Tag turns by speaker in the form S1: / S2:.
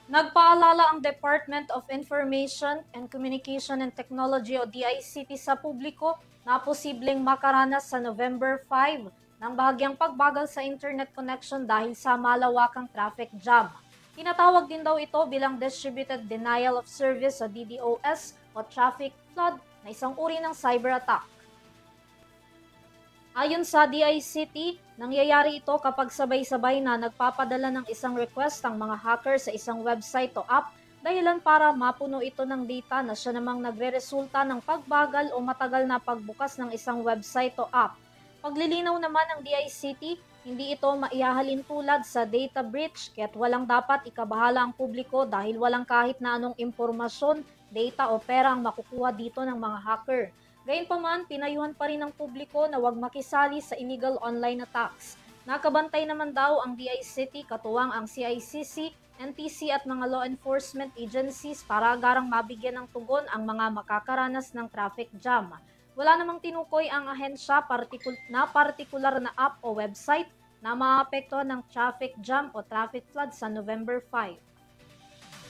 S1: Nagpaalala ang Department of Information and Communication and Technology o DICT sa publiko na posibleng makaranas sa November 5 ng bahagyang pagbagal sa internet connection dahil sa malawakang traffic jam. Tinatawag din daw ito bilang Distributed Denial of Service o DDoS o traffic flood na isang uri ng cyber attack. Ayon sa DICT, nangyayari ito kapag sabay-sabay na nagpapadala ng isang request ang mga hacker sa isang website o app dahilan para mapuno ito ng data na siya namang nagreresulta ng pagbagal o matagal na pagbukas ng isang website o app. Paglilinaw naman ng DICT, hindi ito maihahalin tulad sa data breach kaya't walang dapat ikabahala ang publiko dahil walang kahit na anong impormasyon, data o pera ang makukuha dito ng mga hacker. Gayunpaman, pinayuhan pa rin ng publiko na huwag makisali sa illegal online attacks. Nakabantay naman daw ang DICT katuwang ang CICC, NTC at mga law enforcement agencies para agarang mabigyan ng tugon ang mga makakaranas ng traffic jam. Wala namang tinukoy ang ahensya partikular na app o website na maapektuhan ng traffic jam o traffic flood sa November 5.